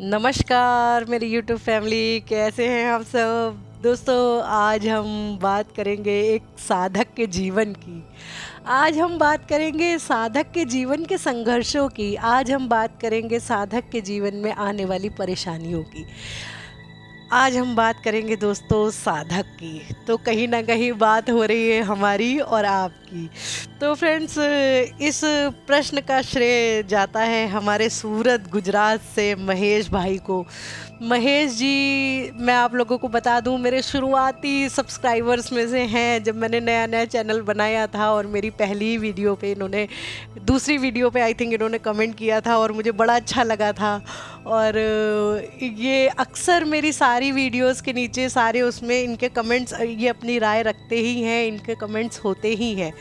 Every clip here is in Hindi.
नमस्कार मेरी यूट्यूब फैमिली, कैसे हैं आप सब। दोस्तों, आज हम बात करेंगे एक साधक के जीवन की। आज हम बात करेंगे साधक के जीवन के संघर्षों की। आज हम बात करेंगे साधक के जीवन में आने वाली परेशानियों की। आज हम बात करेंगे दोस्तों साधक की। तो कहीं ना कहीं बात हो रही है हमारी और आपकी। तो फ्रेंड्स, इस प्रश्न का श्रेय जाता है हमारे सूरत गुजरात से महेश भाई को। महेश जी, मैं आप लोगों को बता दूं, मेरे शुरुआती सब्सक्राइबर्स में से हैं। जब मैंने नया नया चैनल बनाया था और मेरी पहली वीडियो पे इन्होंने, दूसरी वीडियो पे आई थिंक इन्होंने कमेंट किया था और मुझे बड़ा अच्छा लगा था। और ये अक्सर मेरी सारी वीडियोस के नीचे सारे उसमें इनके कमेंट्स, ये अपनी राय रखते ही हैं, इनके कमेंट्स होते ही हैं।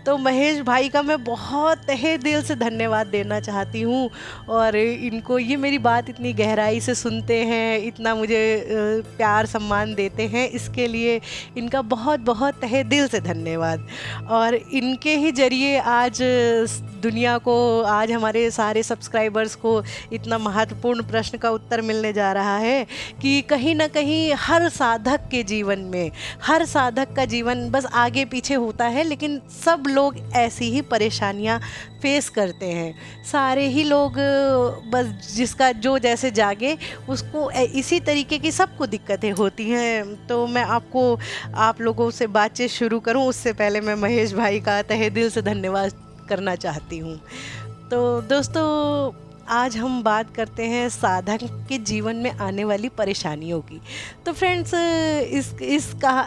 तो महेश भाई का मैं बहुत तहे दिल से धन्यवाद देना चाहती हूँ। और इनको, ये मेरी बात इतनी गहराई से सुनते हैं, इतना मुझे प्यार सम्मान देते हैं, इसके लिए इनका बहुत बहुत तहे दिल से धन्यवाद। और इनके ही जरिए आज दुनिया को, आज हमारे सारे सब्सक्राइबर्स को इतना महत्वपूर्ण प्रश्न का उत्तर मिलने जा रहा है कि कहीं ना कहीं हर साधक के जीवन में, हर साधक का जीवन बस आगे पीछे होता है, लेकिन सब लोग ऐसी ही परेशानियां फेस करते हैं। सारे ही लोग, बस जिसका जो जैसे जागे उसको इसी तरीके की सबको दिक्कतें होती हैं। तो मैं आपको, आप लोगों से बातचीत शुरू करूं उससे पहले मैं महेश भाई का तहे दिल से धन्यवाद करना चाहती हूँ। तो दोस्तों, आज हम बात करते हैं साधक के जीवन में आने वाली परेशानियों की। तो फ्रेंड्स,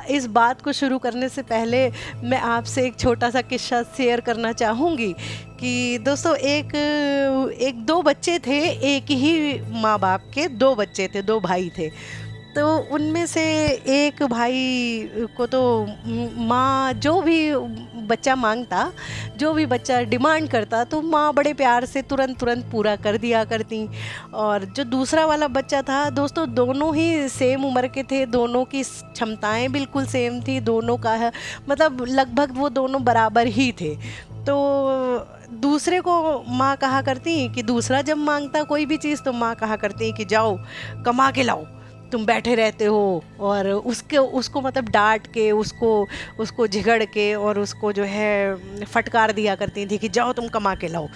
इस बात को शुरू करने से पहले मैं आपसे एक छोटा सा किस्सा शेयर करना चाहूँगी कि दोस्तों, एक दो बच्चे थे, एक ही माँ बाप के दो बच्चे थे, दो भाई थे। तो उनमें से एक भाई को तो माँ, जो भी बच्चा मांगता, जो भी बच्चा डिमांड करता, तो माँ बड़े प्यार से तुरंत तुरंत पूरा कर दिया करती। और जो दूसरा वाला बच्चा था दोस्तों, दोनों ही सेम उम्र के थे, दोनों की क्षमताएं बिल्कुल सेम थी, दोनों का मतलब लगभग वो दोनों बराबर ही थे। तो दूसरे को माँ कहा करती कि, दूसरा जब मांगता कोई भी चीज़ तो माँ कहा करती कि जाओ कमा के लाओ, तुम बैठे रहते हो। और उसको मतलब डांट के, उसको झिगड़ के और उसको जो है फटकार दिया करती थी कि जाओ तुम कमा के लाओ।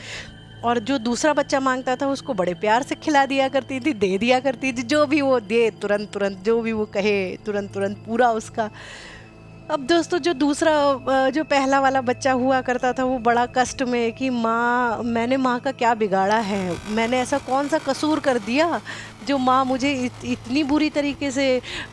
और जो दूसरा बच्चा मांगता था उसको बड़े प्यार से खिला दिया करती थी, दे दिया करती थी, जो भी वो दे तुरंत तुरंत, जो भी वो कहे तुरंत तुरंत पूरा उसका। अब दोस्तों, जो पहला वाला बच्चा हुआ करता था वो बड़ा कष्ट में कि माँ, मैंने माँ का क्या बिगाड़ा है, मैंने ऐसा कौन सा कसूर कर दिया जो माँ मुझे इतनी बुरी तरीके से,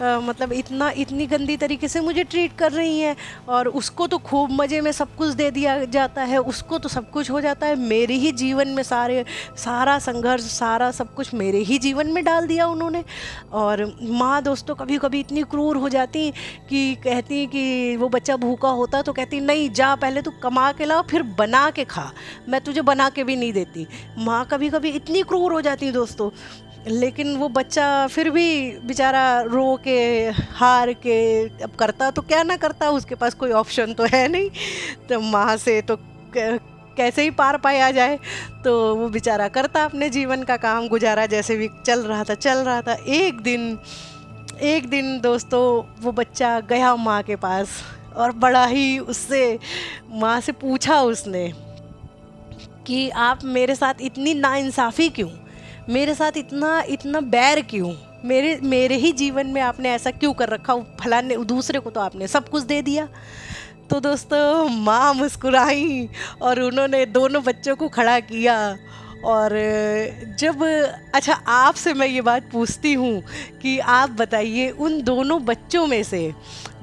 मतलब इतनी गंदी तरीके से मुझे ट्रीट कर रही हैं। और उसको तो खूब मज़े में सब कुछ दे दिया जाता है, उसको तो सब कुछ हो जाता है, मेरे ही जीवन में सारा संघर्ष, सारा सब कुछ मेरे ही जीवन में डाल दिया उन्होंने। और माँ दोस्तों कभी कभी इतनी क्रूर हो जाती कि कहती कि वो बच्चा भूखा होता तो कहती, नहीं जा, पहले तू कमा के ला फिर बना के खा, मैं तुझे बना के भी नहीं देती। माँ कभी कभी इतनी क्रूर हो जाती दोस्तों। लेकिन वो बच्चा फिर भी बेचारा रो के, हार के, अब करता तो क्या ना करता, उसके पास कोई ऑप्शन तो है नहीं। तो माँ से तो कैसे ही पार पाया जाए। तो वो बेचारा करता अपने जीवन का काम, गुजारा जैसे भी चल रहा था। एक दिन दोस्तों, वो बच्चा गया माँ के पास और बड़ा ही उससे, माँ से पूछा उसने कि आप मेरे साथ इतनी नाइंसाफ़ी क्यों, मेरे साथ इतना बैर क्यों, मेरे ही जीवन में आपने ऐसा क्यों कर रखा, फलाने दूसरे को तो आपने सब कुछ दे दिया। तो दोस्तों, माँ मुस्कुराई और उन्होंने दोनों बच्चों को खड़ा किया। और जब, अच्छा, आपसे मैं ये बात पूछती हूँ कि आप बताइए, उन दोनों बच्चों में से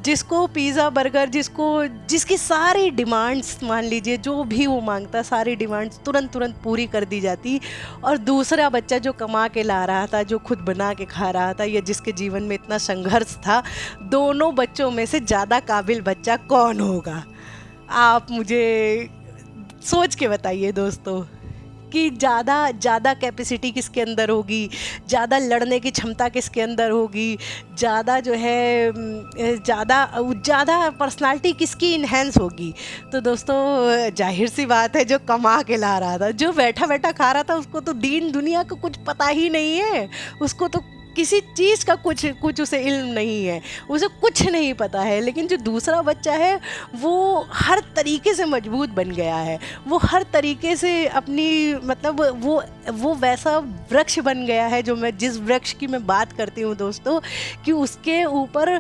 जिसको पिज़्ज़ा बर्गर, जिसकी सारी डिमांड्स, मान लीजिए जो भी वो मांगता, सारी डिमांड्स तुरंत तुरंत पूरी कर दी जाती, और दूसरा बच्चा जो कमा के ला रहा था, जो खुद बना के खा रहा था, या जिसके जीवन में इतना संघर्ष था, दोनों बच्चों में से ज़्यादा काबिल बच्चा कौन होगा? आप मुझे सोच के बताइए दोस्तों। कि ज़्यादा ज़्यादा कैपेसिटी किसके अंदर होगी, ज़्यादा लड़ने की क्षमता किसके अंदर होगी, ज़्यादा जो है ज़्यादा पर्सनालिटी किसकी इन्हेंस होगी। तो दोस्तों जाहिर सी बात है, जो कमा के ला रहा था, जो बैठा बैठा खा रहा था, उसको तो दीन दुनिया का कुछ पता ही नहीं है, उसको तो किसी चीज़ का कुछ उसे इल्म नहीं है, उसे कुछ नहीं पता है। लेकिन जो दूसरा बच्चा है वो हर तरीके से मजबूत बन गया है, वो हर तरीके से अपनी मतलब वो वैसा वृक्ष बन गया है, जो मैं जिस वृक्ष की मैं बात करती हूँ दोस्तों, कि उसके ऊपर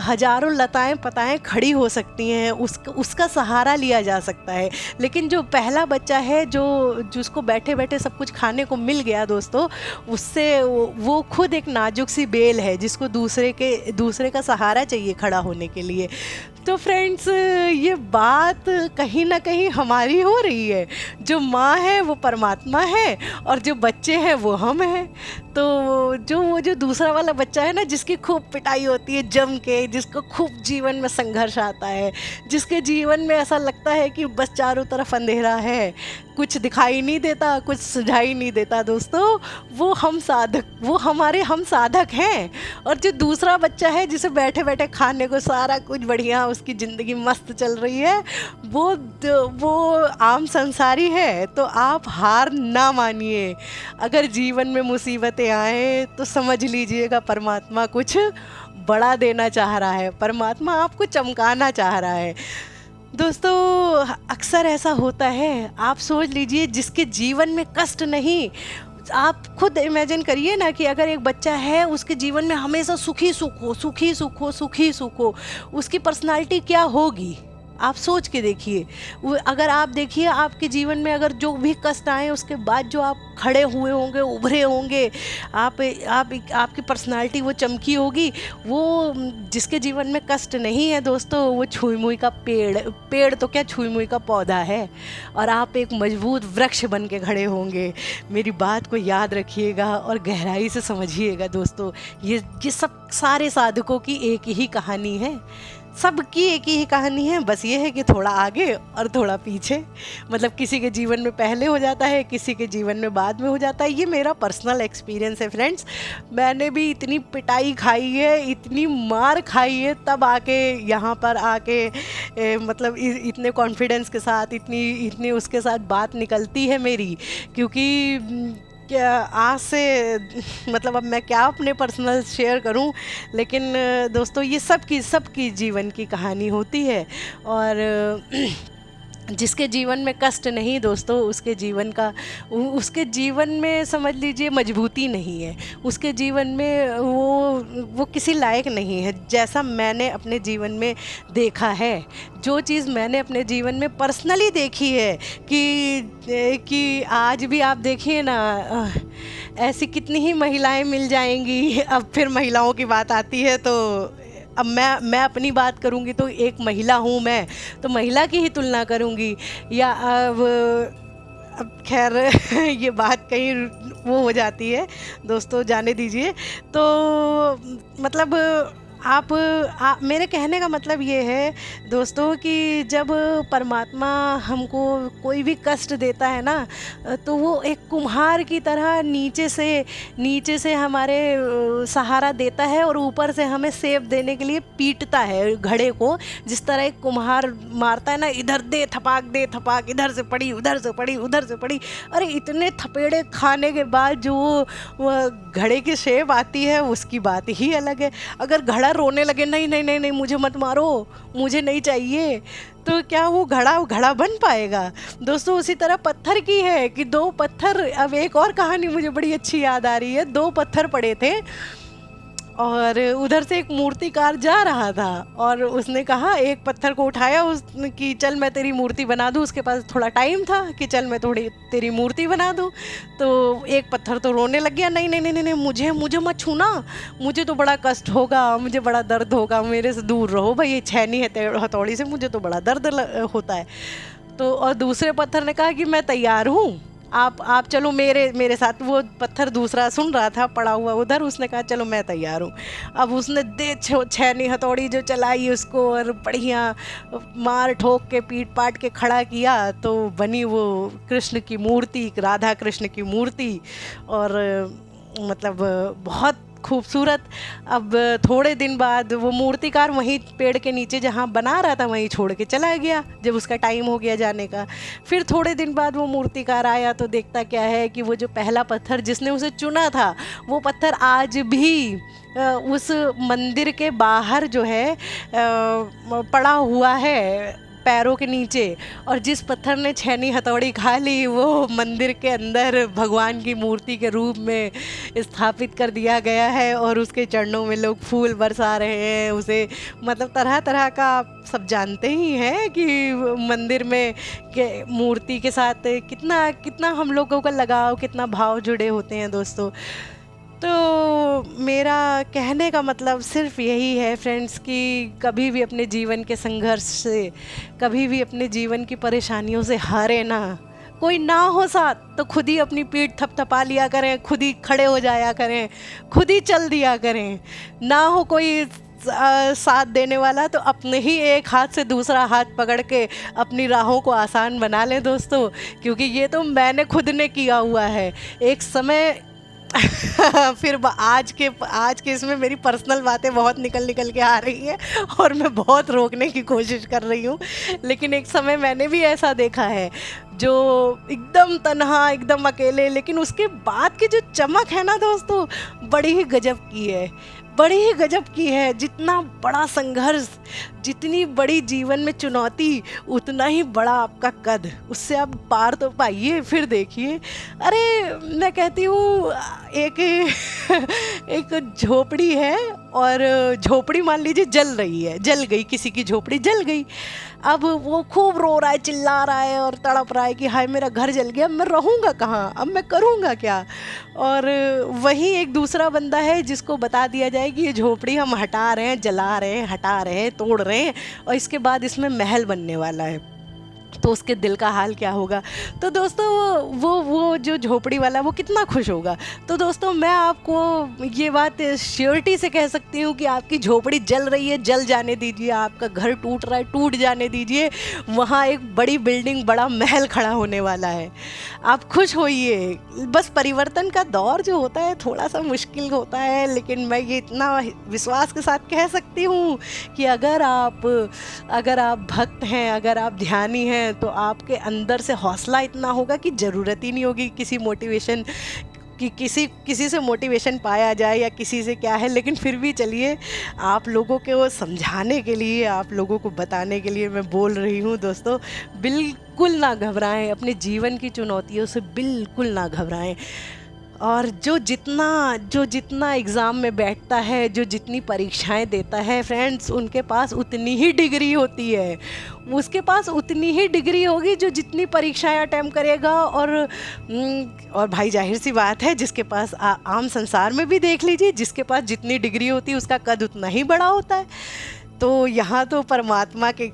हजारों लताएं पताएं खड़ी हो सकती हैं, उसका सहारा लिया जा सकता है। लेकिन जो पहला बच्चा है, जिसको बैठे बैठे सब कुछ खाने को मिल गया दोस्तों, उससे वो खुद एक नाजुक सी बेल है, जिसको दूसरे का सहारा चाहिए खड़ा होने के लिए। तो फ्रेंड्स, ये बात कहीं ना कहीं हमारी हो रही है। जो माँ है वो परमात्मा है, और जो बच्चे हैं वो हम हैं। तो जो दूसरा वाला बच्चा है ना, जिसकी खूब पिटाई होती है जम के, जिसको खूब जीवन में संघर्ष आता है, जिसके जीवन में ऐसा लगता है कि बस चारों तरफ अंधेरा है, कुछ दिखाई नहीं देता, कुछ सुझाई नहीं देता दोस्तों, वो हमारे हम साधक हैं। और जो दूसरा बच्चा है, जिसे बैठे बैठे खाने को सारा कुछ बढ़िया, उसकी ज़िंदगी मस्त चल रही है, वो आम संसारी है। तो आप हार ना मानिए। अगर जीवन में मुसीबतें आए तो समझ लीजिएगा परमात्मा कुछ बड़ा देना चाह रहा है, परमात्मा आपको चमकाना चाह रहा है। दोस्तों अक्सर ऐसा होता है, आप सोच लीजिए, जिसके जीवन में कष्ट नहीं, आप खुद इमेजिन करिए ना कि अगर एक बच्चा है, उसके जीवन में हमेशा सुखी सुख हो, उसकी पर्सनालिटी क्या होगी, आप सोच के देखिए। अगर आप देखिए आपके जीवन में अगर जो भी कष्ट आए, उसके बाद जो आप खड़े हुए होंगे, उभरे होंगे, आपकी पर्सनालिटी वो चमकी होगी। वो जिसके जीवन में कष्ट नहीं है दोस्तों, वो छुई मुई का पेड़ तो क्या, छुई मुई का पौधा है, और आप एक मजबूत वृक्ष बन के खड़े होंगे। मेरी बात को याद रखिएगा और गहराई से समझिएगा दोस्तों। ये सब सारे साधकों की एक ही कहानी है, सबकी एक ही कहानी है, बस ये है कि थोड़ा आगे और थोड़ा पीछे। मतलब किसी के जीवन में पहले हो जाता है, किसी के जीवन में बाद में हो जाता है। ये मेरा पर्सनल एक्सपीरियंस है फ्रेंड्स। मैंने भी इतनी पिटाई खाई है, इतनी मार खाई है, तब आके यहाँ पर आके मतलब इतने कॉन्फिडेंस के साथ इतनी उसके साथ बात निकलती है मेरी। क्योंकि क्या आज से मतलब अब मैं क्या अपने पर्सनल शेयर करूं, लेकिन दोस्तों ये सबकी जीवन की कहानी होती है। और जिसके जीवन में कष्ट नहीं दोस्तों, उसके जीवन में समझ लीजिए मजबूती नहीं है, उसके जीवन में वो किसी लायक नहीं है। जैसा मैंने अपने जीवन में देखा है, जो चीज़ मैंने अपने जीवन में पर्सनली देखी है, कि आज भी आप देखिए ना, ऐसी कितनी ही महिलाएं मिल जाएंगी। अब फिर महिलाओं की बात आती है, तो अब मैं अपनी बात करूंगी तो एक महिला हूँ मैं, तो महिला की ही तुलना करूंगी। या अब खैर ये बात कहीं वो हो जाती है दोस्तों, जाने दीजिए। तो मतलब मेरे कहने का मतलब ये है दोस्तों, कि जब परमात्मा हमको कोई भी कष्ट देता है ना, तो वो एक कुम्हार की तरह नीचे से हमारे सहारा देता है, और ऊपर से हमें सेब देने के लिए पीटता है घड़े को। जिस तरह एक कुम्हार मारता है ना, इधर दे थपाक, इधर से पड़ी, उधर से पड़ी। अरे इतने थपेड़े खाने के बाद जो वो घड़े की शेप आती है, उसकी बात ही अलग है। अगर घड़ा रोने लगे, नहीं मुझे मत मारो, मुझे नहीं चाहिए, तो क्या वो घड़ा बन पाएगा दोस्तों? उसी तरह पत्थर की है कि दो पत्थर, अब एक और कहानी मुझे बड़ी अच्छी याद आ रही है। दो पत्थर पड़े थे, और उधर से एक मूर्तिकार जा रहा था, और उसने कहा, एक पत्थर को उठाया कि चल मैं तेरी मूर्ति बना दूं। उसके पास थोड़ा टाइम था कि चल मैं थोड़ी तेरी मूर्ति बना दूं। तो एक पत्थर तो रोने लग गया, नहीं, मुझे मत छूना, मुझे तो बड़ा कष्ट होगा, मुझे बड़ा दर्द होगा, मेरे से दूर रहो भाई, ये छैनी है हथौड़ी से, मुझे तो बड़ा दर्द होता है। तो और दूसरे पत्थर ने कहा कि मैं तैयार हूँ, आप चलो मेरे साथ। वो पत्थर दूसरा सुन रहा था पड़ा हुआ उधर, उसने कहा चलो मैं तैयार हूँ। अब उसने दे छैनी हथौड़ी जो चलाई उसको, और बढ़िया मार ठोक के पीट पाट के खड़ा किया, तो बनी वो कृष्ण की मूर्ति, राधा कृष्ण की मूर्ति। और मतलब बहुत खूबसूरत। अब थोड़े दिन बाद वो मूर्तिकार वहीं पेड़ के नीचे जहाँ बना रहा था वहीं छोड़ के चला गया, जब उसका टाइम हो गया जाने का। फिर थोड़े दिन बाद वो मूर्तिकार आया तो देखता क्या है कि वो जो पहला पत्थर जिसने उसे चुना था, वो पत्थर आज भी उस मंदिर के बाहर जो है पड़ा हुआ है पैरों के नीचे। और जिस पत्थर ने छैनी हथौड़ी खा ली, वो मंदिर के अंदर भगवान की मूर्ति के रूप में स्थापित कर दिया गया है, और उसके चरणों में लोग फूल बरसा रहे हैं उसे। मतलब तरह तरह का, आप सब जानते ही हैं कि मंदिर में के मूर्ति के साथ कितना कितना हम लोगों का लगाव, कितना भाव जुड़े होते हैं दोस्तों। तो मेरा कहने का मतलब सिर्फ यही है फ्रेंड्स, कि कभी भी अपने जीवन के संघर्ष से, कभी भी अपने जीवन की परेशानियों से हारे ना। कोई ना हो साथ तो खुद ही अपनी पीठ थपथपा लिया करें, खुद ही खड़े हो जाया करें, खुद ही चल दिया करें। ना हो कोई साथ देने वाला तो अपने ही एक हाथ से दूसरा हाथ पकड़ के अपनी राहों को आसान बना लें दोस्तों, क्योंकि ये तो मैंने खुद ने किया हुआ है एक समय। फिर आज के इसमें मेरी पर्सनल बातें बहुत निकल के आ रही हैं, और मैं बहुत रोकने की कोशिश कर रही हूँ। लेकिन एक समय मैंने भी ऐसा देखा है, जो एकदम तन्हा, एकदम अकेले, लेकिन उसके बाद की जो चमक है ना दोस्तों, बड़ी ही गजब की है, बड़ी ही गजब की है। जितना बड़ा संघर्ष, जितनी बड़ी जीवन में चुनौती, उतना ही बड़ा आपका कद। उससे आप पार तो पाइए, फिर देखिए। अरे मैं कहती हूँ एक एक झोपड़ी है, और झोपड़ी मान लीजिए जल रही है, जल गई, किसी की झोपड़ी जल गई। अब वो खूब रो रहा है, चिल्ला रहा है और तड़प रहा है कि हाय मेरा घर जल गया, मैं रहूँगा कहाँ, अब मैं करूँगा क्या। और वहीं एक दूसरा बंदा है जिसको बता दिया जाए कि ये झोपड़ी हम हटा रहे हैं, जला रहे हैं, हटा रहे हैं, तोड़ रहे हैं, और इसके बाद इसमें महल बनने वाला है। तो उसके दिल का हाल क्या होगा। तो दोस्तों वो जो झोपड़ी वाला, वो कितना खुश होगा। तो दोस्तों मैं आपको ये बात श्योरिटी से कह सकती हूँ कि आपकी झोपड़ी जल रही है, जल जाने दीजिए। आपका घर टूट रहा है, टूट जाने दीजिए। वहाँ एक बड़ी बिल्डिंग, बड़ा महल खड़ा होने वाला है। आप खुश होइए। बस परिवर्तन का दौर जो होता है थोड़ा सा मुश्किल होता है, लेकिन मैं ये इतना विश्वास के साथ कह सकती हूँ कि अगर आप भक्त हैं, अगर आप ध्यानी हैं, तो आपके अंदर से हौसला इतना होगा कि ज़रूरत ही नहीं होगी किसी मोटिवेशन कि किसी से मोटिवेशन पाया जाए या किसी से क्या है। लेकिन फिर भी चलिए, आप लोगों के वो समझाने के लिए, आप लोगों को बताने के लिए मैं बोल रही हूँ दोस्तों। बिल्कुल ना घबराएं, अपने जीवन की चुनौतियों से बिल्कुल ना घबराएं। और जो जितना एग्ज़ाम में बैठता है, जो जितनी परीक्षाएं देता है फ्रेंड्स, उनके पास उतनी ही डिग्री होती है। उसके पास उतनी ही डिग्री होगी जो जितनी परीक्षाएं अटेम्प्ट करेगा। और भाई जाहिर सी बात है, जिसके पास आम संसार में भी देख लीजिए, जिसके पास जितनी डिग्री होती है उसका कद उतना ही बड़ा होता है। तो यहाँ तो परमात्मा के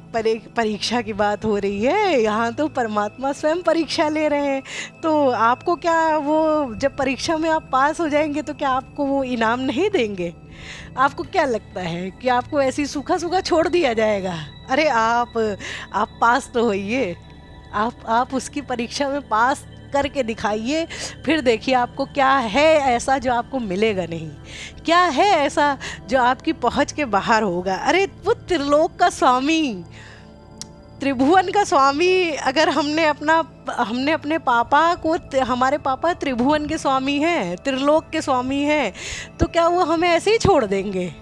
परीक्षा की बात हो रही है, यहाँ तो परमात्मा स्वयं परीक्षा ले रहे हैं। तो आपको क्या, वो जब परीक्षा में आप पास हो जाएंगे तो क्या आपको वो इनाम नहीं देंगे? आपको क्या लगता है कि आपको ऐसे ही सूखा सूखा छोड़ दिया जाएगा? अरे आप पास तो होइए, आप उसकी परीक्षा में पास करके दिखाइए, फिर देखिए आपको क्या है ऐसा जो आपको मिलेगा नहीं, क्या है ऐसा जो आपकी पहुंच के बाहर होगा। अरे वो त्रिलोक का स्वामी, त्रिभुवन का स्वामी, अगर हमने अपने पापा को, हमारे पापा त्रिभुवन के स्वामी हैं, त्रिलोक के स्वामी हैं, तो क्या वो हमें ऐसे ही छोड़ देंगे?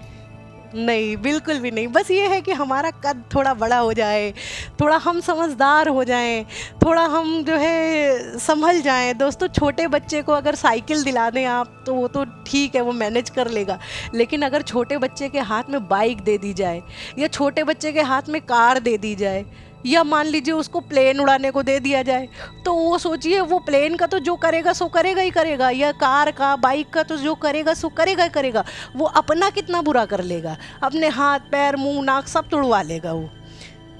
नहीं, बिल्कुल भी नहीं। बस ये है कि हमारा कद थोड़ा बड़ा हो जाए, थोड़ा हम समझदार हो जाएं, थोड़ा हम जो है संभल जाएं। दोस्तों छोटे बच्चे को अगर साइकिल दिला दें आप, तो वो तो ठीक है, वो मैनेज कर लेगा। लेकिन अगर छोटे बच्चे के हाथ में बाइक दे दी जाए, या छोटे बच्चे के हाथ में कार दे दी जाए, या मान लीजिए उसको प्लेन उड़ाने को दे दिया जाए, तो वो सोचिए, वो प्लेन का तो जो करेगा सो करेगा ही करेगा, या कार का, बाइक का तो जो करेगा सो करेगा ही करेगा। वो अपना कितना बुरा कर लेगा, अपने हाथ पैर मुंह नाक सब तुड़वा लेगा वो।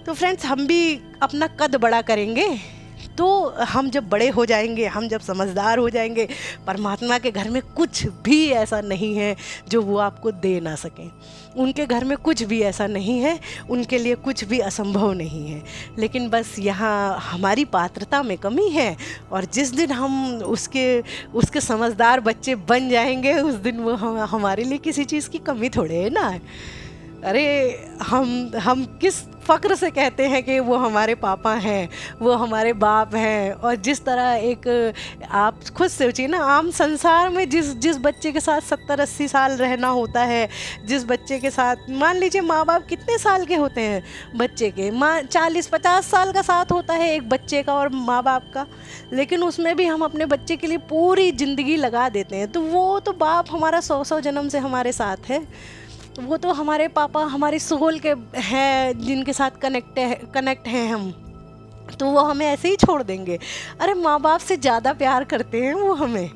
तो फ्रेंड्स हम भी अपना कद बड़ा करेंगे तो हम जब बड़े हो जाएंगे, हम जब समझदार हो जाएंगे, परमात्मा के घर में कुछ भी ऐसा नहीं है जो वो आपको दे ना सकें। उनके घर में कुछ भी ऐसा नहीं है, उनके लिए कुछ भी असंभव नहीं है। लेकिन बस यहाँ हमारी पात्रता में कमी है, और जिस दिन हम उसके समझदार बच्चे बन जाएंगे, उस दिन वो हमारे लिए किसी चीज़ की कमी थोड़े है ना। अरे हम किस फ़क्र से कहते हैं कि वो हमारे पापा हैं, वो हमारे बाप हैं। और जिस तरह एक, आप खुद सोचिए ना, आम संसार में जिस बच्चे के साथ 70-80 साल रहना होता है, जिस बच्चे के साथ मान लीजिए माँ बाप कितने साल के होते हैं, बच्चे के 40-50 साल का साथ होता है एक बच्चे का और माँ बाप का, लेकिन उसमें भी हम अपने बच्चे के लिए पूरी ज़िंदगी लगा देते हैं। तो वो तो बाप हमारा 100 जन्म से हमारे साथ है, वो तो हमारे पापा हमारी सोल के हैं, जिनके साथ कनेक्ट हैं हम, तो वो हमें ऐसे ही छोड़ देंगे? अरे माँ बाप से ज़्यादा प्यार करते हैं वो हमें,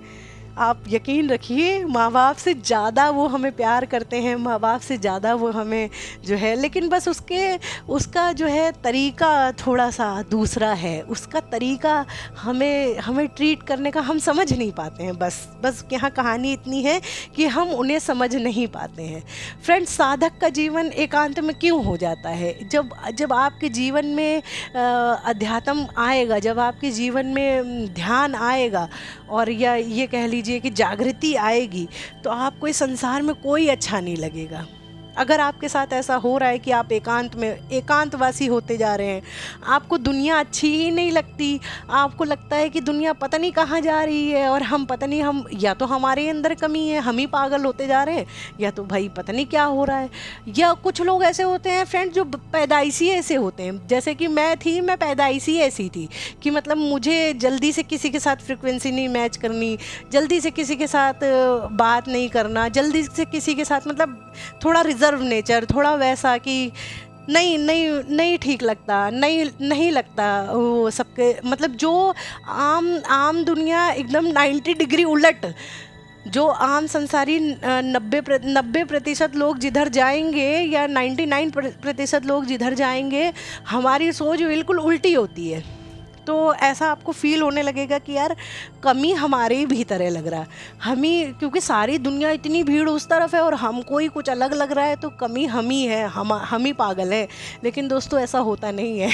आप यकीन रखिए, माँ बाप से ज़्यादा वो हमें प्यार करते हैं, माँ बाप से ज़्यादा वो हमें जो है, लेकिन बस उसका जो है तरीका थोड़ा सा दूसरा है, उसका तरीका हमें ट्रीट करने का हम समझ नहीं पाते हैं। बस यहाँ कहानी इतनी है कि हम उन्हें समझ नहीं पाते हैं। फ्रेंड्स, साधक का जीवन एकांत में क्यों हो जाता है? जब आपके जीवन में अध्यात्म आएगा, जब आपके जीवन में ध्यान आएगा, और या ये कह लीजिए कि जागृति आएगी, तो आपको इस संसार में कोई अच्छा नहीं लगेगा। अगर आपके साथ ऐसा हो रहा है कि आप एकांतवासी होते जा रहे हैं, आपको दुनिया अच्छी ही नहीं लगती, आपको लगता है कि दुनिया पता नहीं कहाँ जा रही है, और हम पता नहीं, हम या तो हमारे अंदर कमी है, हम ही पागल होते जा रहे हैं, या तो भाई पता नहीं क्या हो रहा है। या कुछ लोग ऐसे होते हैं फ्रेंड्स जो पैदाइशी ऐसे होते हैं, जैसे कि मैं पैदाइशी ऐसी थी कि मतलब मुझे जल्दी से किसी के साथ फ्रिक्वेंसी नहीं मैच करनी, जल्दी से किसी के साथ बात नहीं करना, जल्दी से किसी के साथ मतलब थोड़ा रिजर्व नेचर, थोड़ा वैसा कि नहीं ठीक लगता, नहीं लगता वो सबके, मतलब जो आम दुनिया एकदम 90 डिग्री उलट, जो आम संसारी 90% लोग जिधर जाएंगे या 99% लोग जिधर जाएंगे, हमारी सोच बिल्कुल उल्टी होती है। तो ऐसा आपको फील होने लगेगा कि यार कमी हमारे ही भीतर है लग रहा है, क्योंकि सारी दुनिया इतनी भीड़ उस तरफ है और हमको ही कुछ अलग लग रहा है, तो कमी हम ही है, हम ही पागल हैं। लेकिन दोस्तों ऐसा होता नहीं है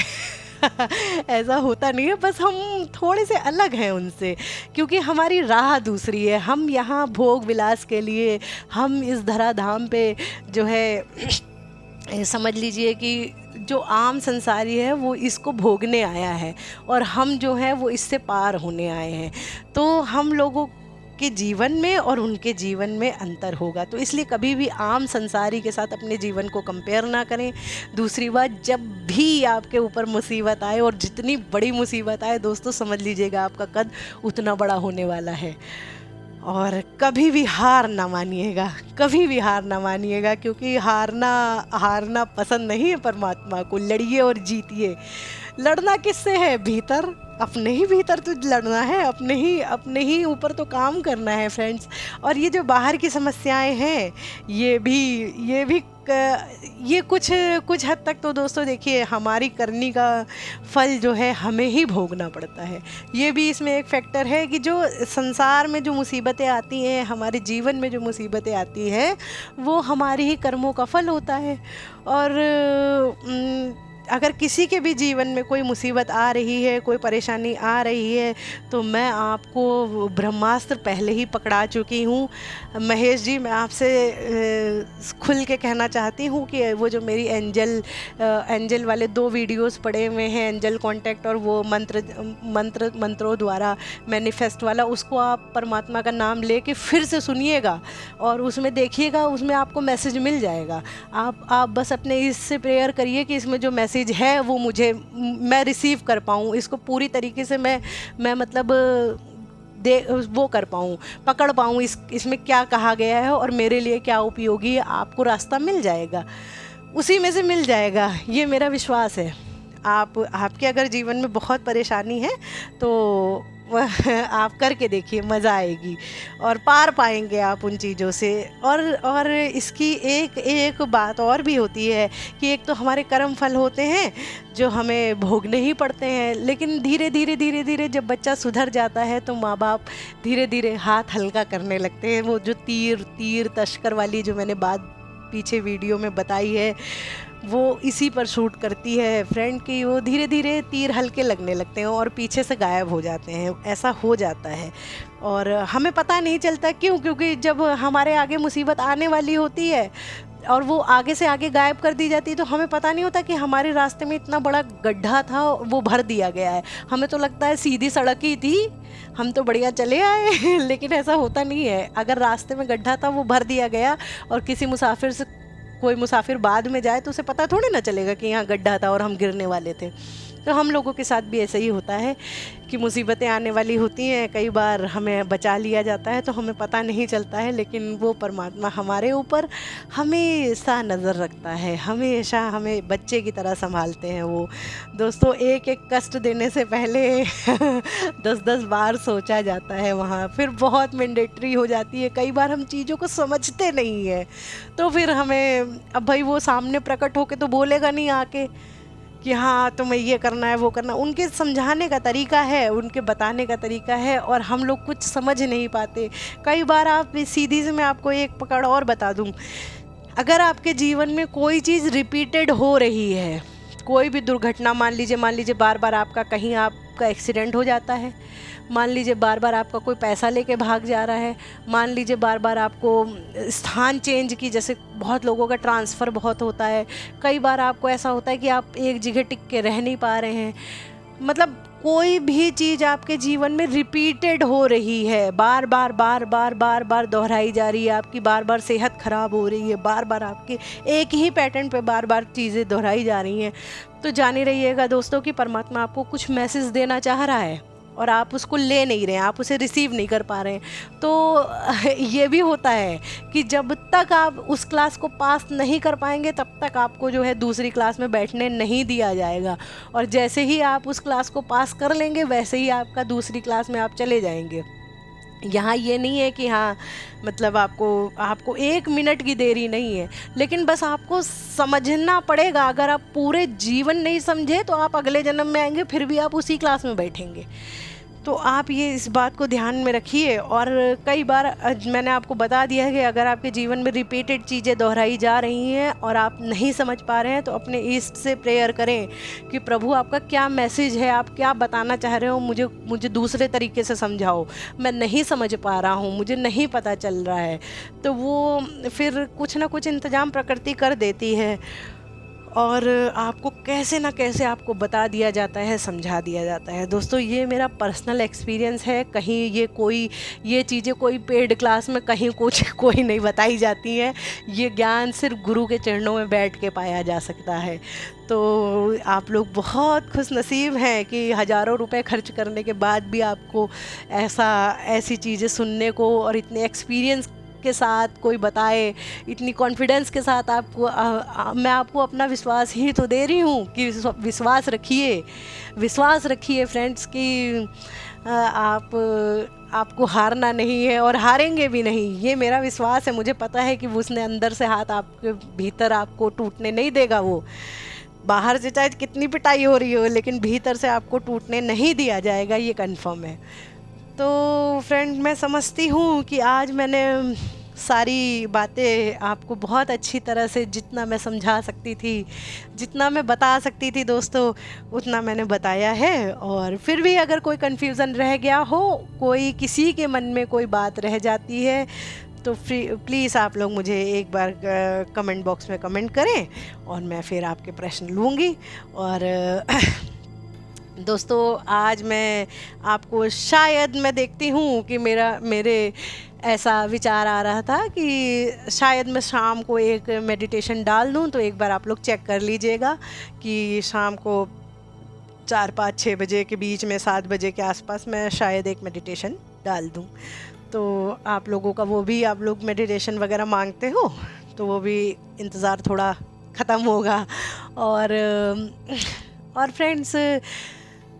ऐसा होता नहीं है, बस हम थोड़े से अलग हैं उनसे, क्योंकि हमारी राह दूसरी है। हम यहाँ भोग विलास के लिए, हम इस धराधाम पे जो है समझ लीजिए कि जो आम संसारी है वो इसको भोगने आया है, और हम जो है वो इससे पार होने आए हैं। तो हम लोगों के जीवन में और उनके जीवन में अंतर होगा, तो इसलिए कभी भी आम संसारी के साथ अपने जीवन को कंपेयर ना करें। दूसरी बात, जब भी आपके ऊपर मुसीबत आए, और जितनी बड़ी मुसीबत आए दोस्तों, समझ लीजिएगा आपका कद उतना बड़ा होने वाला है। और कभी भी हार ना मानिएगा, कभी भी हार ना मानिएगा, क्योंकि हारना पसंद नहीं है परमात्मा को। लड़िए और जीतिए। लड़ना किससे है? भीतर, अपने ही भीतर तो लड़ना है, अपने ही ऊपर तो काम करना है फ्रेंड्स। और ये जो बाहर की समस्याएं हैं, ये कुछ हद तक तो दोस्तों देखिए, हमारी करनी का फल जो है हमें ही भोगना पड़ता है। ये भी इसमें एक फैक्टर है कि जो संसार में जो मुसीबतें आती हैं, हमारे जीवन में जो मुसीबतें आती हैं, वो हमारे ही कर्मों का फल होता है। और अगर किसी के भी जीवन में कोई मुसीबत आ रही है, कोई परेशानी आ रही है, तो मैं आपको ब्रह्मास्त्र पहले ही पकड़ा चुकी हूँ। महेश जी, मैं आपसे खुल के कहना चाहती हूँ कि वो जो मेरी एंजल वाले 2 वीडियोस पड़े हुए हैं, एंजल कांटेक्ट और वो मंत्रों द्वारा मैनिफेस्ट वाला, उसको आप परमात्मा का नाम लेके फिर से सुनिएगा और उसमें देखिएगा, उसमें आपको मैसेज मिल जाएगा। आप बस अपने इससे प्रेयर करिए कि इसमें जो मैसेज है वो मैं रिसीव कर पाऊँ, इसको पूरी तरीके से मैं मतलब वो कर पाऊँ, पकड़ पाऊँ, इसमें क्या कहा गया है और मेरे लिए क्या उपयोगी है। आपको रास्ता मिल जाएगा, उसी में से मिल जाएगा, ये मेरा विश्वास है। आपके अगर जीवन में बहुत परेशानी है तो आप करके देखिए, मज़ा आएगी और पार पाएंगे आप उन चीज़ों से। और इसकी एक एक बात और भी होती है कि एक तो हमारे कर्म फल होते हैं जो हमें भोगने ही पड़ते हैं, लेकिन धीरे धीरे धीरे धीरे जब बच्चा सुधर जाता है तो माँ बाप धीरे धीरे हाथ हल्का करने लगते हैं। वो जो तीर तीर तस्कर वाली जो मैंने बात पीछे वीडियो में बताई है, वो इसी पर शूट करती है फ्रेंड की। वो धीरे धीरे तीर हल्के लगने लगते हैं और पीछे से गायब हो जाते हैं, ऐसा हो जाता है और हमें पता नहीं चलता क्यों, क्योंकि जब हमारे आगे मुसीबत आने वाली होती है और वो आगे से आगे गायब कर दी जाती है तो हमें पता नहीं होता कि हमारे रास्ते में इतना बड़ा गड्ढा था, वो भर दिया गया है। हमें तो लगता है सीधी सड़क ही थी, हम तो बढ़िया चले आए लेकिन ऐसा होता नहीं है। अगर रास्ते में गड्ढा था वो भर दिया गया और किसी मुसाफिर से कोई मुसाफिर बाद में जाए तो उसे पता थोड़ी ना चलेगा कि यहाँ गड्ढा था और हम गिरने वाले थे। तो हम लोगों के साथ भी ऐसा ही होता है कि मुसीबतें आने वाली होती हैं, कई बार हमें बचा लिया जाता है तो हमें पता नहीं चलता है, लेकिन वो परमात्मा हमारे ऊपर हमेशा नज़र रखता है, हमेशा हमें बच्चे की तरह संभालते हैं वो। दोस्तों, एक एक कष्ट देने से पहले 10-10 बार सोचा जाता है वहाँ, फिर बहुत मैंडेटरी हो जाती है। कई बार हम चीज़ों को समझते नहीं है तो फिर हमें, अब भाई वो सामने प्रकट होके तो बोलेगा नहीं आके कि हाँ तुम्हें ये करना है वो करना। उनके समझाने का तरीका है, उनके बताने का तरीका है और हम लोग कुछ समझ नहीं पाते। कई बार आप सीधी से मैं आपको एक पकड़ और बता दूँ, अगर आपके जीवन में कोई चीज़ रिपीटेड हो रही है, कोई भी दुर्घटना, मान लीजिए बार बार आपका कहीं आपका एक्सीडेंट हो जाता है, मान लीजिए बार बार आपका कोई पैसा लेके भाग जा रहा है, मान लीजिए बार बार आपको स्थान चेंज की, जैसे बहुत लोगों का ट्रांसफ़र बहुत होता है, कई बार आपको ऐसा होता है कि आप एक जगह टिक के रह नहीं पा रहे हैं, मतलब कोई भी चीज़ आपके जीवन में रिपीटेड हो रही है, बार बार बार बार बार बार दोहराई जा रही है, आपकी बार बार सेहत ख़राब हो रही है, बार बार आपके एक ही पैटर्न पे बार बार चीज़ें दोहराई जा रही हैं, तो जाने रहिएगा दोस्तों कि परमात्मा आपको कुछ मैसेज देना चाह रहा है और आप उसको ले नहीं रहे हैं, आप उसे रिसीव नहीं कर पा रहे हैं। तो ये भी होता है कि जब तक आप उस क्लास को पास नहीं कर पाएंगे तब तक आपको जो है दूसरी क्लास में बैठने नहीं दिया जाएगा, और जैसे ही आप उस क्लास को पास कर लेंगे वैसे ही आपका दूसरी क्लास में आप चले जाएंगे। यहाँ ये नहीं है कि हाँ मतलब आपको 1 मिनट की देरी नहीं है, लेकिन बस आपको समझना पड़ेगा। अगर आप पूरे जीवन नहीं समझे तो आप अगले जन्म में आएंगे फिर भी आप उसी क्लास में बैठेंगे। तो आप ये इस बात को ध्यान में रखिए। और कई बार मैंने आपको बता दिया है कि अगर आपके जीवन में रिपीटेड चीज़ें दोहराई जा रही हैं और आप नहीं समझ पा रहे हैं तो अपने ईस्ट से प्रेयर करें कि प्रभु आपका क्या मैसेज है, आप क्या बताना चाह रहे हो, मुझे दूसरे तरीके से समझाओ, मैं नहीं समझ पा रहा हूँ, मुझे नहीं पता चल रहा है। तो वो फिर कुछ ना कुछ इंतज़ाम प्रकृति कर देती है और आपको कैसे ना कैसे आपको बता दिया जाता है, समझा दिया जाता है। दोस्तों, ये मेरा पर्सनल एक्सपीरियंस है, कहीं ये चीज़ें कोई पेड क्लास में कहीं कुछ कोई नहीं बताई जाती हैं। ये ज्ञान सिर्फ गुरु के चरणों में बैठ के पाया जा सकता है। तो आप लोग बहुत खुशनसीब हैं कि हज़ारों रुपए खर्च करने के बाद भी आपको ऐसी चीज़ें सुनने को और इतने एक्सपीरियंस के साथ कोई बताए, इतनी कॉन्फिडेंस के साथ आपको मैं आपको अपना विश्वास ही तो दे रही हूँ कि विश्वास रखिए फ्रेंड्स कि आपको हारना नहीं है और हारेंगे भी नहीं। ये मेरा विश्वास है, मुझे पता है कि उसने अंदर से हाथ आपके भीतर आपको टूटने नहीं देगा। वो बाहर से चाहे कितनी पिटाई हो रही हो लेकिन भीतर से आपको टूटने नहीं दिया जाएगा, ये कंफर्म है। तो फ्रेंड, मैं समझती हूँ कि आज मैंने सारी बातें आपको बहुत अच्छी तरह से, जितना मैं समझा सकती थी, जितना मैं बता सकती थी दोस्तों, उतना मैंने बताया है। और फिर भी अगर कोई कन्फ्यूज़न रह गया हो, किसी के मन में कोई बात रह जाती है तो प्लीज़ आप लोग मुझे एक बार कमेंट बॉक्स में कमेंट करें और मैं फिर आपके प्रश्न लूँगी। और दोस्तों, आज मैं आपको, शायद मैं देखती हूँ कि मेरे ऐसा विचार आ रहा था कि शायद मैं शाम को एक मेडिटेशन डाल दूँ, तो एक बार आप लोग चेक कर लीजिएगा कि शाम को 4-5-6 बजे के बीच में, 7 बजे के आसपास मैं शायद एक मेडिटेशन डाल दूँ। तो आप लोगों का वो भी, आप लोग मेडिटेशन वगैरह मांगते हो तो वो भी इंतज़ार थोड़ा ख़त्म होगा। और फ्रेंड्स,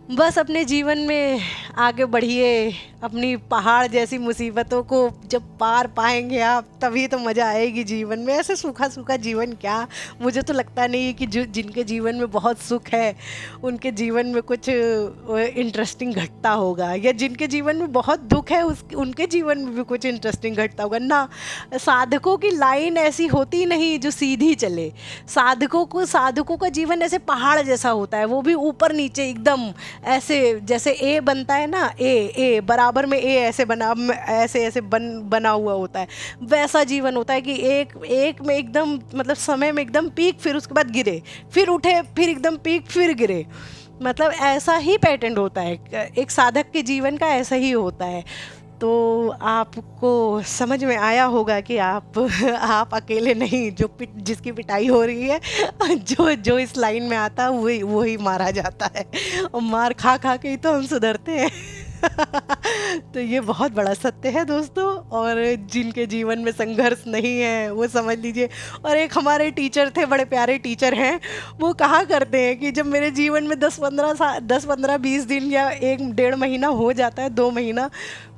बस अपने जीवन में आगे बढ़िए। अपनी पहाड़ जैसी मुसीबतों को जब पार पाएंगे आप, तभी तो मज़ा आएगी जीवन में। ऐसे सूखा सूखा जीवन क्या, मुझे तो लगता नहीं है कि जो जिनके जीवन में बहुत सुख है उनके जीवन में कुछ इंटरेस्टिंग घटता होगा, या जिनके जीवन में बहुत दुख है उनके जीवन में भी कुछ इंटरेस्टिंग घटता होगा ना। साधकों की लाइन ऐसी होती नहीं जो सीधी चले। साधकों का जीवन ऐसे पहाड़ जैसा होता है, वो भी ऊपर नीचे एकदम ऐसे, जैसे ए बनता है ना, ए बराबर में ए ऐसे बना हुआ होता है। वैसा जीवन होता है कि एक में एकदम, मतलब समय में एकदम पीक, फिर उसके बाद गिरे, फिर उठे, फिर एकदम पीक, फिर गिरे। मतलब ऐसा ही पैटर्न होता है एक साधक के जीवन का, ऐसा ही होता है। तो आपको समझ में आया होगा कि आप अकेले नहीं, जिसकी पिटाई हो रही है, जो इस लाइन में आता है वही मारा जाता है, और मार खा खा के ही तो हम सुधरते हैं। तो ये बहुत बड़ा सत्य है दोस्तों। और जिनके जीवन में संघर्ष नहीं है वो समझ लीजिए। और एक हमारे टीचर थे, बड़े प्यारे टीचर हैं, वो कहा करते हैं कि जब मेरे जीवन में 10-15-20 दिन या 1-1.5 महीना हो जाता है, 2 महीना,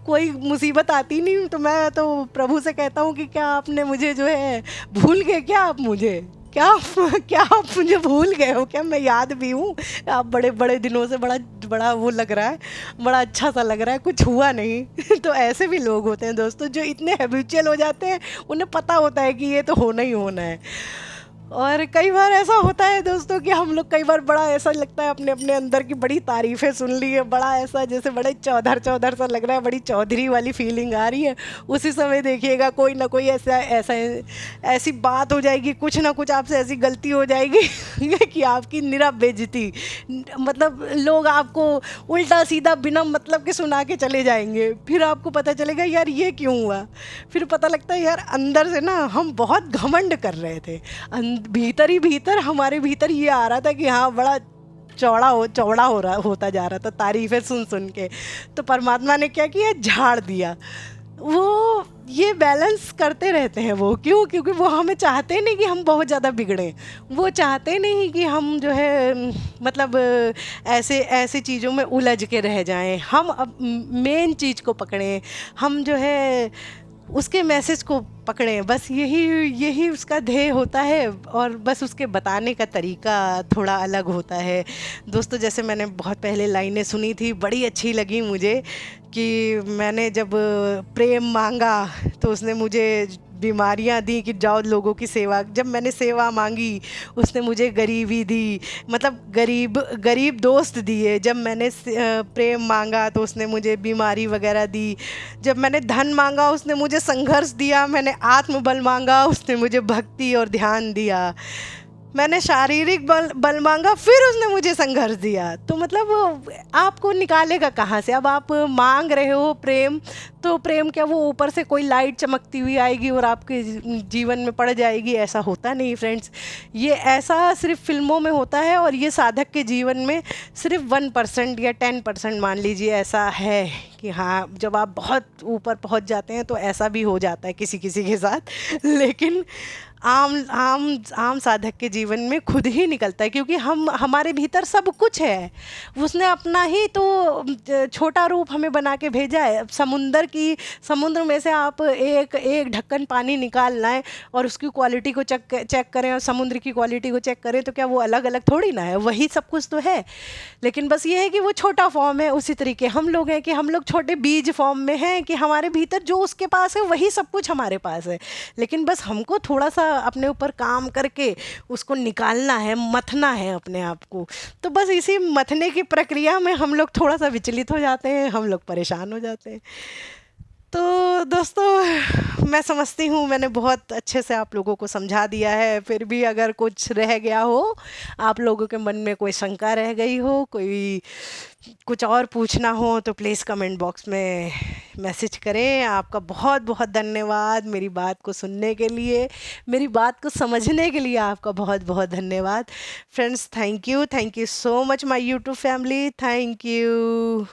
कोई मुसीबत आती नहीं, तो मैं तो प्रभु से कहता हूँ कि क्या आपने मुझे जो है भूल गए क्या, आप मुझे क्या आप मुझे भूल गए हो क्या? मैं याद भी हूँ, आप बड़े बड़े दिनों से, बड़ा बड़ा वो लग रहा है, बड़ा अच्छा सा लग रहा है, कुछ हुआ नहीं। तो ऐसे भी लोग होते हैं दोस्तों, जो इतने हैबिचुअल हो जाते हैं, उन्हें पता होता है कि ये तो होना ही होना है। और कई बार ऐसा होता है दोस्तों कि हम लोग कई बार, बड़ा ऐसा लगता है अपने अपने अंदर की बड़ी तारीफ़ें सुन ली है, बड़ा ऐसा जैसे बड़े चौधर चौधर सा लग रहा है, बड़ी चौधरी वाली फीलिंग आ रही है। उसी समय देखिएगा कोई ना कोई ऐसी बात हो जाएगी, कुछ ना कुछ आपसे ऐसी गलती हो जाएगी कि आपकी निरा बेइज्जती, मतलब लोग आपको उल्टा सीधा बिना मतलब के सुना के चले जाएंगे। फिर आपको पता चलेगा यार ये क्यों हुआ। फिर पता लगता है यार अंदर से ना हम बहुत घमंड कर रहे थे, भीतर ही भीतर हमारे भीतर ये आ रहा था कि हाँ बड़ा चौड़ा होता जा रहा था तारीफ़ें सुन सुन के। तो परमात्मा ने क्या किया, झाड़ दिया। वो ये बैलेंस करते रहते हैं वो, क्योंकि वो हमें चाहते नहीं कि हम बहुत ज़्यादा बिगड़ें। वो चाहते नहीं कि हम जो है मतलब ऐसे चीज़ों में उलझ के रह जाएं। हम अब मेन चीज़ को पकड़ें, हम जो है उसके मैसेज को पकड़ें, बस यही उसका ध्येय होता है। और बस उसके बताने का तरीका थोड़ा अलग होता है दोस्तों। जैसे मैंने बहुत पहले लाइनें सुनी थी, बड़ी अच्छी लगी मुझे, कि मैंने जब प्रेम मांगा तो उसने मुझे बीमारियां दी, कि जाओ लोगों की सेवा। जब मैंने सेवा मांगी उसने मुझे गरीबी दी, मतलब गरीब दोस्त दिए। जब मैंने प्रेम मांगा तो उसने मुझे बीमारी वगैरह दी। जब मैंने धन मांगा उसने मुझे संघर्ष दिया। मैंने आत्मबल मांगा उसने मुझे भक्ति और ध्यान दिया। मैंने शारीरिक बल मांगा, फिर उसने मुझे संघर्ष दिया। तो मतलब आपको निकालेगा कहाँ से? अब आप मांग रहे हो प्रेम, तो प्रेम क्या वो ऊपर से कोई लाइट चमकती हुई आएगी और आपके जीवन में पड़ जाएगी? ऐसा होता नहीं फ्रेंड्स। ये ऐसा सिर्फ फिल्मों में होता है, और ये साधक के जीवन में सिर्फ 1% या 10% मान लीजिए ऐसा है कि हाँ जब आप बहुत ऊपर पहुंच जाते हैं तो ऐसा भी हो जाता है किसी किसी के साथ। लेकिन आम साधक के जीवन में खुद ही निकलता है, क्योंकि हमारे भीतर सब कुछ है। उसने अपना ही तो छोटा रूप हमें बना के भेजा है। समुद्र में से आप एक ढक्कन पानी निकाल लाएं और उसकी क्वालिटी को चेक करें, और समुद्र की क्वालिटी को चेक करें, तो क्या वो अलग अलग थोड़ी ना है, वही सब कुछ तो है। लेकिन बस ये है कि वो छोटा फॉर्म है। उसी तरीके हम लोग हैं कि हम लोग छोटे बीज फॉर्म में हैं, कि हमारे भीतर जो उसके पास है वही सब कुछ हमारे पास है। लेकिन बस हमको थोड़ा सा अपने ऊपर काम करके उसको निकालना है, मथना है अपने आप को। तो बस इसी मथने की प्रक्रिया में हम लोग थोड़ा सा विचलित हो जाते हैं, हम लोग परेशान हो जाते हैं। तो दोस्तों मैं समझती हूँ मैंने बहुत अच्छे से आप लोगों को समझा दिया है। फिर भी अगर कुछ रह गया हो, आप लोगों के मन में कोई शंका रह गई हो, कोई कुछ और पूछना हो, तो प्लीज़ कमेंट बॉक्स में मैसेज करें। आपका बहुत बहुत धन्यवाद मेरी बात को सुनने के लिए, मेरी बात को समझने के लिए आपका बहुत बहुत धन्यवाद friends. Thank you so much my YouTube family, thank you.